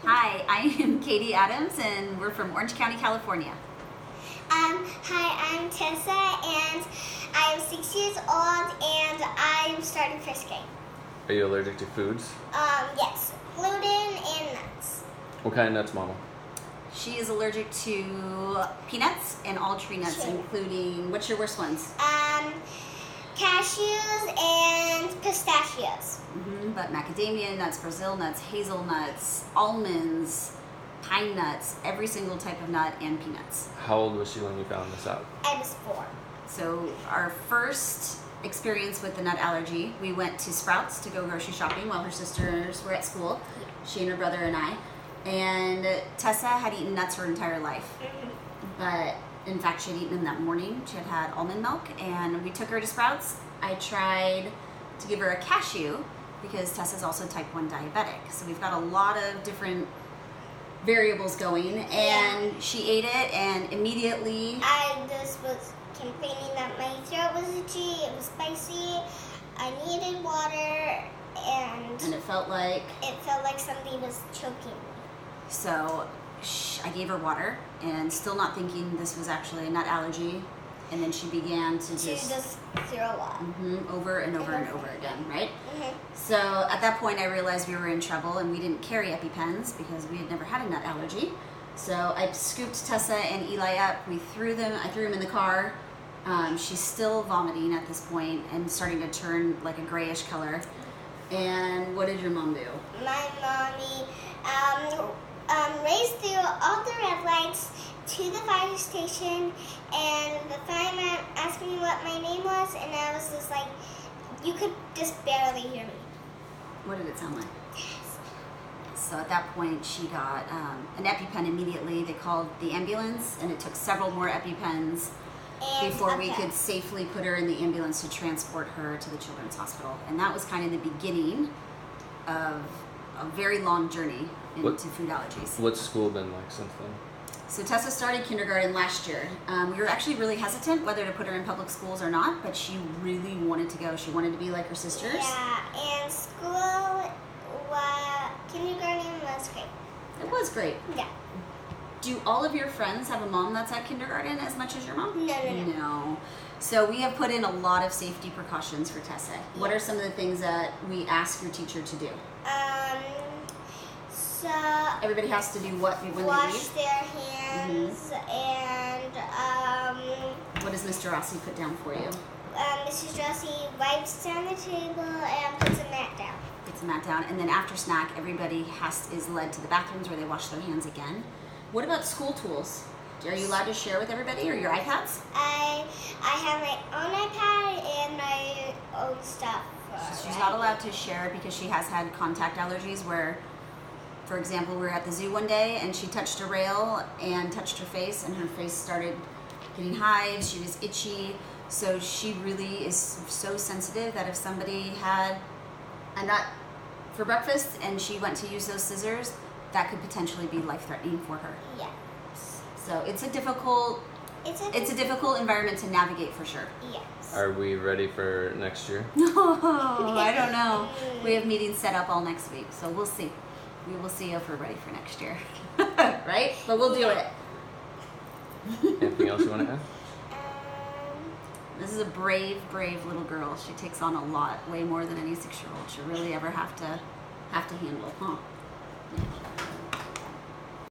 Hi, I am Katie Adams, and we're from Orange County, California. Hi, I'm Tessa, and I'm 6 years old, and I'm starting first grade. Are you allergic to foods? Yes, gluten and nuts. What kind of nuts, Mama? She is allergic to peanuts and all tree nuts, Sure. including, what's your worst ones? Cashews and pistachios. But macadamia nuts, Brazil nuts, hazelnuts, almonds, pine nuts, every single type of nut, and peanuts. How old was she when you found this out? I was 4. So our first experience with the nut allergy, we went to Sprouts to go grocery shopping while her sisters were at school, she and her brother and I. And Tessa had eaten nuts her entire life. But in fact, she had eaten them that morning. She had had almond milk, and we took her to Sprouts. I tried to give her a cashew because Tessa's also type 1 diabetic. So we've got a lot of different variables going, and she ate it, and immediately I just was complaining that my throat was itchy, it was spicy, I needed water, and it felt like something was choking me. So I gave her water, and still not thinking this was actually a nut allergy, and then she began to just throw up. Over and over and over again, right? Mhm. So at that point, I realized we were in trouble, and we didn't carry EpiPens because we had never had a nut allergy. So I scooped Tessa and Eli up. I threw them in the car. She's still vomiting at this point and starting to turn like a grayish color. And what did your mom do? My mommy raced through all the red lights to the fire station, and the fireman asked me what my name was, and I was just like, you could just barely hear me. What did it sound like? So at that point, she got an EpiPen immediately. They called the ambulance, and it took several more EpiPens before we could safely put her in the ambulance to transport her to the Children's Hospital. And that was kind of the beginning of a very long journey into food allergies. What's school been like since then? So Tessa started kindergarten last year. We were actually really hesitant whether to put her in public schools or not, but she really wanted to go. She wanted to be like her sisters. Yeah, and kindergarten was great. It was great. Yeah. Do all of your friends have a mom that's at kindergarten as much as your mom? No. So we have put in a lot of safety precautions for Tessa. What are some of the things that we ask your teacher to do? So Everybody has to do what when they wash leave? their hands, and What does Mr. Rossi put down for you? Mrs. Rossi wipes down the table and puts a mat down. Puts a mat down, and then after snack, everybody is led to the bathrooms where they wash their hands again. What about school tools? Are you allowed to share with everybody, or your iPads? I have my own iPad and my own stuff. She's not allowed to share because she has had contact allergies where, for example, we were at the zoo one day and she touched a rail and touched her face, and her face started getting hives. She was itchy. So she really is so sensitive that if somebody had a nut for breakfast and she went to use those scissors, that could potentially be life-threatening for her. Yes. So it's a difficult environment to navigate for sure. Yes. Are we ready for next year? No, I don't know. We have meetings set up all next week, so we'll see. We will see if we're ready for next year. Right? But we'll do it. Anything else you want to add? This is a brave, brave little girl. She takes on a lot, way more than any 6-year-old should really ever have to handle, huh?